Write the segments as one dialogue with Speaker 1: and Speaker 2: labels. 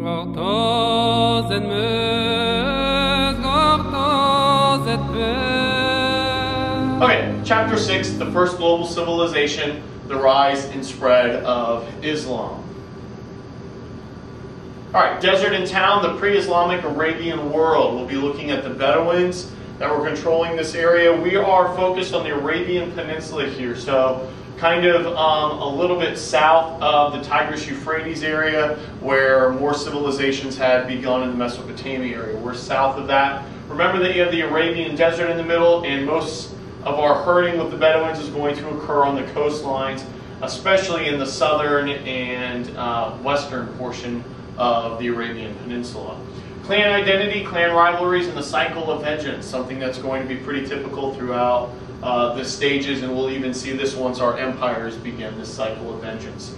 Speaker 1: Okay, chapter 6, the first global civilization, the rise and spread of Islam. Alright, desert and town, the pre-Islamic Arabian world. We'll be looking at the Bedouins that were controlling this area. We are focused on the Arabian Peninsula here, so kind of a little bit south of the Tigris-Euphrates area where more civilizations had begun in the Mesopotamia area. We're south of that. Remember that you have the Arabian Desert in the middle, and most of our herding with the Bedouins is going to occur on the coastlines, especially in the southern and western portion of the Arabian Peninsula. Clan identity, clan rivalries, and the cycle of vengeance, something that's going to be pretty typical throughout the stages, and we'll even see this once our empires begin this cycle of vengeance.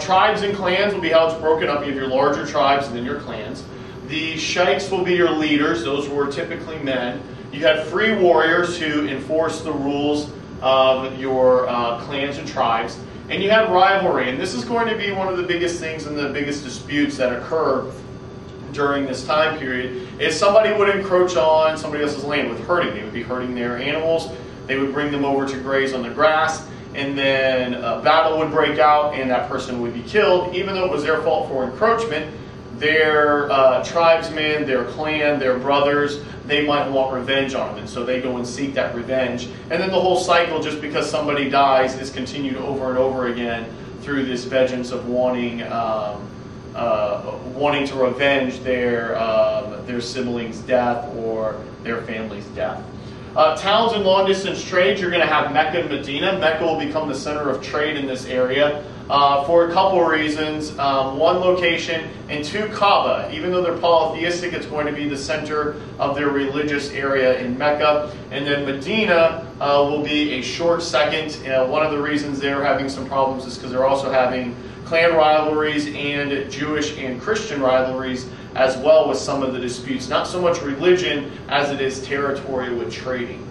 Speaker 1: Tribes and clans will be how it's broken up. You have your larger tribes and then your clans. The sheikhs will be your leaders. Those were typically men. You had free warriors who enforced the rules of your clans and tribes. And you had rivalry, and this is going to be one of the biggest things and the biggest disputes that occur during this time period, is somebody would encroach on somebody else's land with herding. They would be herding their animals, they would bring them over to graze on the grass, and then a battle would break out and that person would be killed. Even though it was their fault for encroachment, their tribesmen, their clan, their brothers, they might want revenge on them, and so they go and seek that revenge. And then the whole cycle, just because somebody dies, is continued over and over again through this vengeance of wanting to revenge their siblings' death or their family's death. Towns and long-distance trade, you're going to have Mecca and Medina. Mecca will become the center of trade in this area for a couple of reasons. One, location, and two, Kaaba. Even though they're polytheistic, it's going to be the center of their religious area in Mecca. And then Medina will be a short second. One of the reasons they're having some problems is because they're also having clan rivalries and Jewish and Christian rivalries as well with some of the disputes. Not so much religion as it is territory with trading.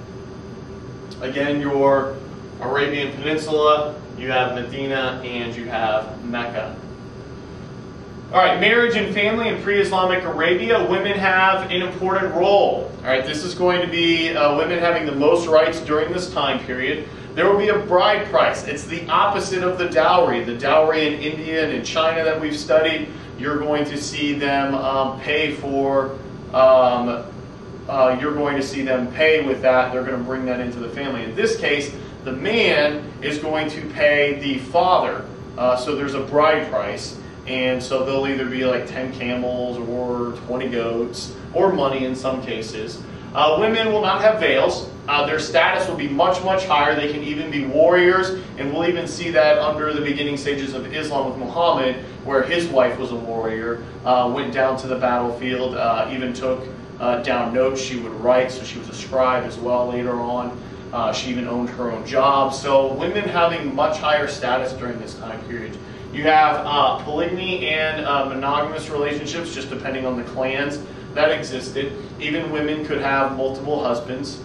Speaker 1: Again, your Arabian Peninsula, you have Medina, and you have Mecca. Alright, marriage and family in pre-Islamic Arabia, women have an important role. Alright, this is going to be women having the most rights during this time period. There will be a bride price. It's the opposite of the dowry. The dowry in India and in China that we've studied, you're going to see them pay for, you're going to see them pay with that. They're going to bring that into the family. In this case, the man is going to pay the father. So there's a bride price. And so they'll either be like 10 camels or 20 goats or money in some cases. Women will not have veils. Their status will be much, much higher. They can even be warriors, and we'll even see that under the beginning stages of Islam with Muhammad, where his wife was a warrior, went down to the battlefield, even took down notes she would write, so she was a scribe as well later on. She even owned her own job. So women having much higher status during this time period. You have polygamy and monogamous relationships, just depending on the clans that existed. Even women could have multiple husbands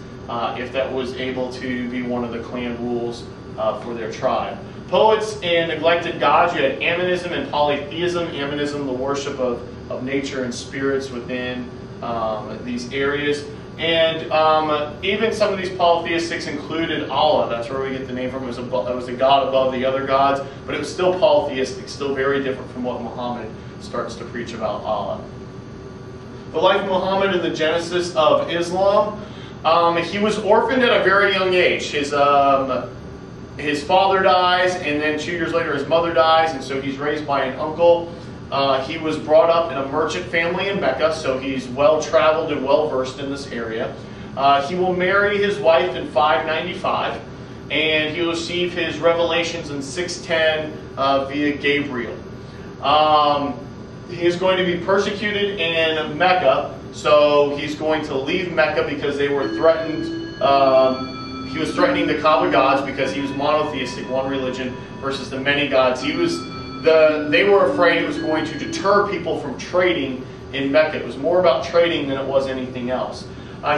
Speaker 1: if that was able to be one of the clan rules for their tribe. Poets and neglected gods, you had Aminism and polytheism. Aminism, the worship of nature and spirits within these areas. And even some of these polytheistics included Allah. That's where we get the name from. It was a god above the other gods, but it was still polytheistic, still very different from what Muhammad starts to preach about Allah. The life of Muhammad and the genesis of Islam. He was orphaned at a very young age. His father dies, and then 2 years later his mother dies, and so he's raised by an uncle. He was brought up in a merchant family in Mecca, so he's well-traveled and well-versed in this area. He will marry his wife in 595, and he'll receive his revelations in 610 via Gabriel. He is going to be persecuted in Mecca, so he's going to leave Mecca because they were threatened. He was threatening the Kaaba gods because he was monotheistic, one religion, versus the many gods. They were afraid it was going to deter people from trading in Mecca. It was more about trading than it was anything else.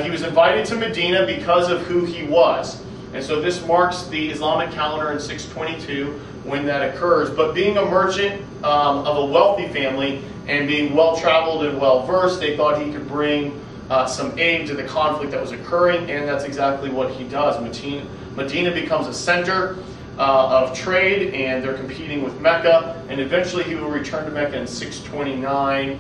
Speaker 1: He was invited to Medina because of who he was. And so this marks the Islamic calendar in 622 when that occurs. But being a merchant of a wealthy family and being well-traveled and well-versed, they thought he could bring some aid to the conflict that was occurring, and that's exactly what he does. Medina becomes a center of trade, and they're competing with Mecca, and eventually he will return to Mecca in 629,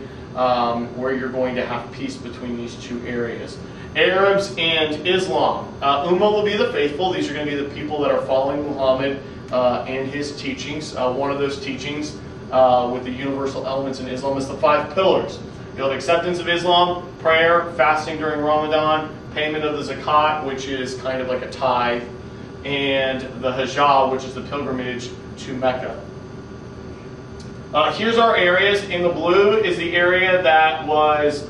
Speaker 1: where you're going to have peace between these two areas. Arabs and Islam. Ummah will be the faithful. These are going to be the people that are following Muhammad and his teachings. One of those teachings with the universal elements in Islam is the 5 pillars. You'll have acceptance of Islam, prayer, fasting during Ramadan, payment of the zakat, which is kind of like a tithe, and the Hajj, which is the pilgrimage to Mecca. Here's our areas. In the blue is the area that was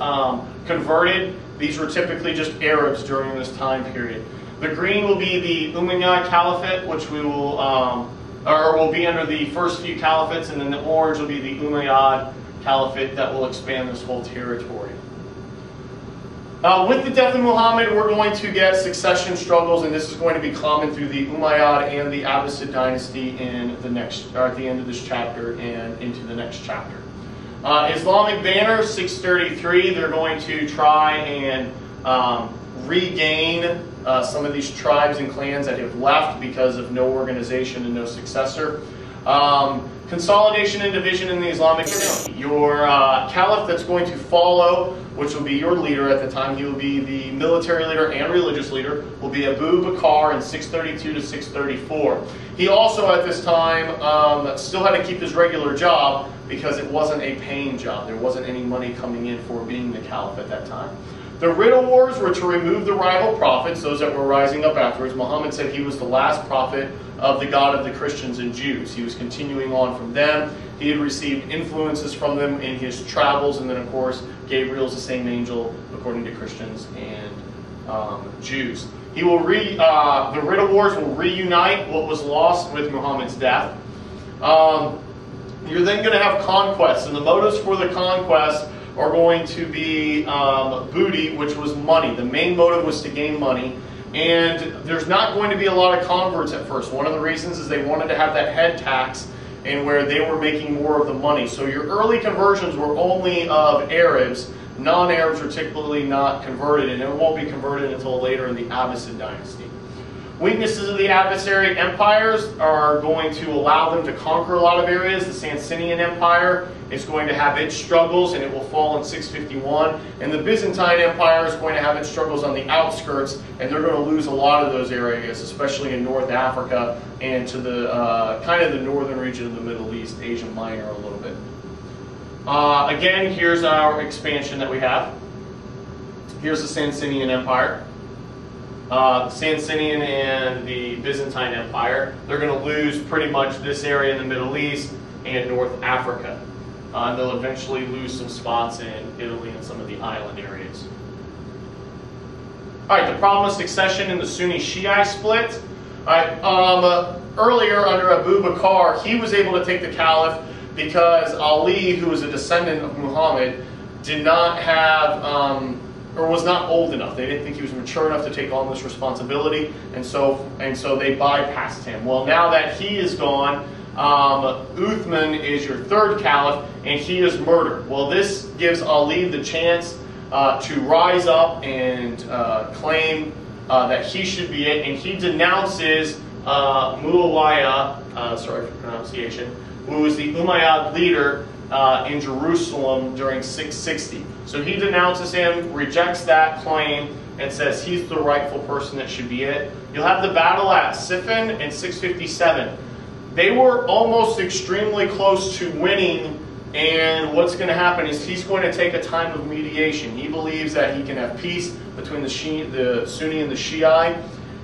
Speaker 1: converted. These were typically just Arabs during this time period. The green will be the Umayyad Caliphate, which we will, or will be under the first few caliphates, and then the orange will be the Umayyad Caliphate that will expand this whole territory. With the death of Muhammad, we're going to get succession struggles, and this is going to be common through the Umayyad and the Abbasid dynasty in the next, or at the end of this chapter and into the next chapter. Islamic banner, 633. They're going to try and regain some of these tribes and clans that have left because of no organization and no successor. Consolidation and division in the Islamic community. Your caliph that's going to follow, which will be your leader at the time, he will be the military leader and religious leader, will be Abu Bakr in 632 to 634. He also at this time still had to keep his regular job because it wasn't a paying job. There wasn't any money coming in for being the caliph at that time. The Ridda Wars were to remove the rival prophets, those that were rising up afterwards. Muhammad said he was the last prophet of the God of the Christians and Jews. He was continuing on from them. He had received influences from them in his travels, and then of course Gabriel's the same angel according to Christians and Jews. He will the Ridda Wars will reunite what was lost with Muhammad's death. You're then going to have conquests, and the motives for the conquest are going to be booty, which was money. The main motive was to gain money. And there's not going to be a lot of converts at first. One of the reasons is they wanted to have that head tax and where they were making more of the money. So your early conversions were only of Arabs. Non-Arabs are typically not converted, and it won't be converted until later in the Abbasid dynasty. Weaknesses of the adversary empires are going to allow them to conquer a lot of areas. The Sassanian Empire is going to have its struggles, and it will fall in 651. And the Byzantine Empire is going to have its struggles on the outskirts, and they're going to lose a lot of those areas, especially in North Africa and to the kind of the northern region of the Middle East, Asia Minor a little bit. Again, here's our expansion that we have. Here's the Sassanian Empire. The Sassanian and the Byzantine Empire, they're going to lose pretty much this area in the Middle East and North Africa. They'll eventually lose some spots in Italy and some of the island areas. All right, the problem of succession in the Sunni-Shiite split. All right, earlier under Abu Bakr, he was able to take the caliph because Ali, who was a descendant of Muhammad, did not have or was not old enough. They didn't think he was mature enough to take on this responsibility, and so they bypassed him. Well, now that he is gone, Uthman is your third caliph, and he is murdered. Well, this gives Ali the chance to rise up and claim that he should be it, and he denounces Muawiyah, sorry for pronunciation, who was the Umayyad leader in Jerusalem during 660. So he denounces him, rejects that claim, and says he's the rightful person that should be it. You'll have the battle at Siffin in 657. They were almost extremely close to winning, and what's going to happen is he's going to take a time of mediation. He believes that he can have peace between the Sunni and the Shiite.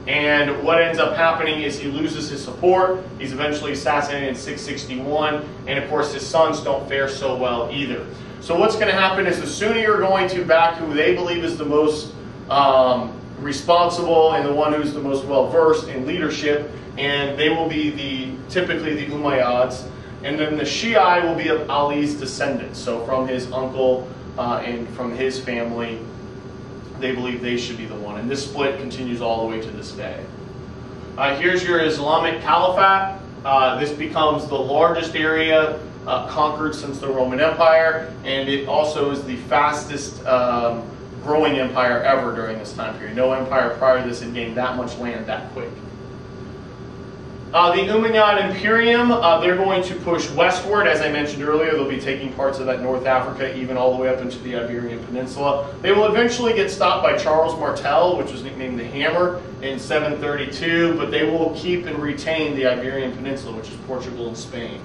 Speaker 1: And what ends up happening is he loses his support. He's eventually assassinated in 661. And of course his sons don't fare so well either. So what's going to happen is the Sunni are going to back who they believe is the most responsible and the one who's the most well-versed in leadership. And they will be typically the Umayyads. And then the Shiite will be of Ali's descendants. So from his uncle and from his family, they believe they should be the one. And this split continues all the way to this day. Here's your Islamic Caliphate. This becomes the largest area conquered since the Roman Empire, and it also is the fastest growing empire ever during this time period. No empire prior to this had gained that much land that quick. The Umayyad Imperium, they're going to push westward. As I mentioned earlier, they'll be taking parts of that North Africa, even all the way up into the Iberian Peninsula. They will eventually get stopped by Charles Martel, which was nicknamed the Hammer, in 732, but they will keep and retain the Iberian Peninsula, which is Portugal and Spain.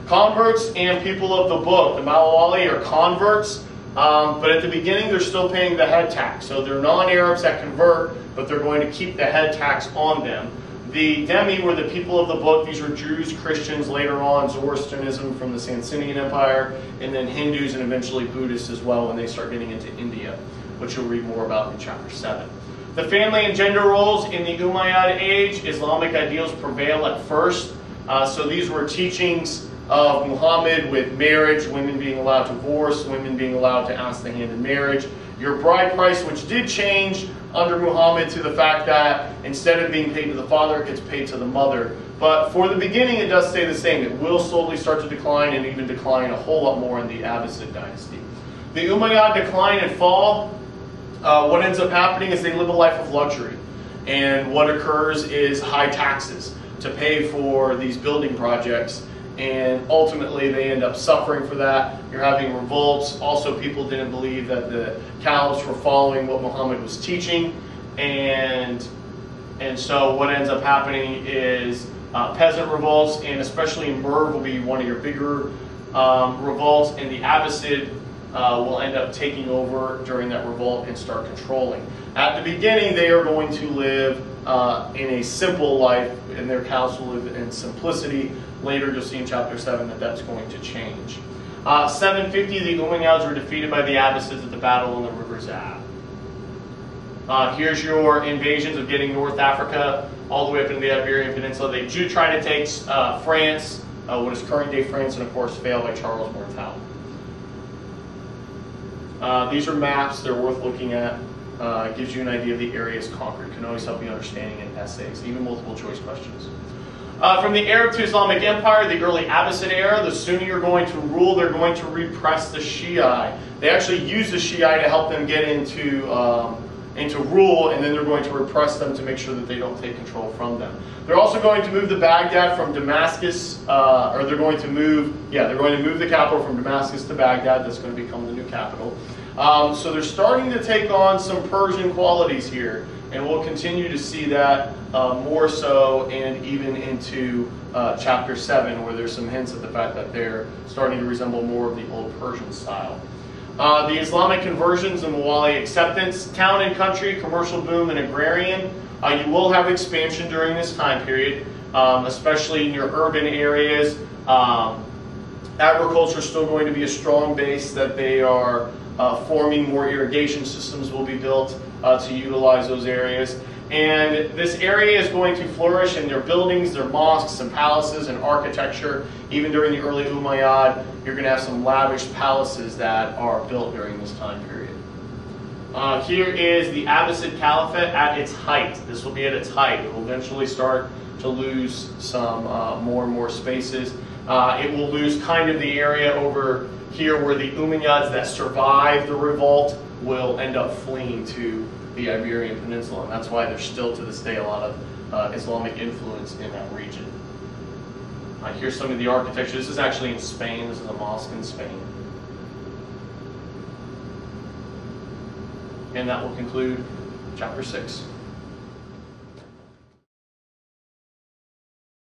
Speaker 1: Converts and people of the book, the Mawali are converts, but at the beginning they're still paying the head tax. So they're non-Arabs that convert, but they're going to keep the head tax on them. The Demi were the people of the book. These were Jews, Christians, later on Zoroastrianism from the Sasanian Empire, and then Hindus and eventually Buddhists as well when they start getting into India, which you'll read more about in chapter 7. The family and gender roles in the Umayyad age, Islamic ideals prevail at first. So these were teachings of Muhammad with marriage, women being allowed to divorce, women being allowed to ask the hand in marriage. Your bride price, which did change under Muhammad to the fact that instead of being paid to the father, it gets paid to the mother. But for the beginning, it does stay the same. It will slowly start to decline and even decline a whole lot more in the Abbasid dynasty. The Umayyad decline and fall, what ends up happening is they live a life of luxury. And what occurs is high taxes to pay for these building projects. And ultimately they end up suffering for that. You're having revolts. Also, people didn't believe that the caliphs were following what Muhammad was teaching. And so what ends up happening is peasant revolts, and especially in Merv will be one of your bigger revolts, and the Abbasid will end up taking over during that revolt and start controlling. At the beginning, they are going to live in a simple life, and their cows will live in simplicity. Later, you'll see in chapter 7 that that's going to change. 750, the Umayyads were defeated by the Abbasids at the battle on the River Zab. Here's your invasions of getting North Africa all the way up into the Iberian Peninsula. They do try to take France, what is current-day France, and of course fail by Charles Martel. These are maps. They're worth looking at. It gives you an idea of the areas conquered. Can always help you understanding in essays, even multiple choice questions. From the Arab to Islamic Empire, the early Abbasid era, the Sunni are going to rule. They're going to repress the Shiite. They actually use the Shiite to help them get into rule, and then they're going to repress them to make sure that they don't take control from them. They're also going to move the Baghdad from Damascus, or they're going to move the capital from Damascus to Baghdad. That's going to become the new capital. So they're starting to take on some Persian qualities here, and we'll continue to see that more so, and even into chapter 7, where there's some hints at the fact that they're starting to resemble more of the old Persian style. The Islamic conversions and Mawali acceptance, town and country, commercial boom, and agrarian. You will have expansion during this time period, especially in your urban areas. Agriculture is still going to be a strong base that they are forming. More irrigation systems will be built to utilize those areas. And this area is going to flourish in their buildings, their mosques and palaces and architecture. Even during the early Umayyad, you're going to have some lavish palaces that are built during this time period. Here is the Abbasid Caliphate at its height. This will be at its height. It will eventually start to lose some more and more spaces. It will lose kind of the area over here where the Umayyads that survive the revolt will end up fleeing to the Iberian Peninsula, and that's why there's still to this day a lot of Islamic influence in that region. Here's some of the architecture. This is actually in Spain. This is a mosque in Spain. And that will conclude chapter 6.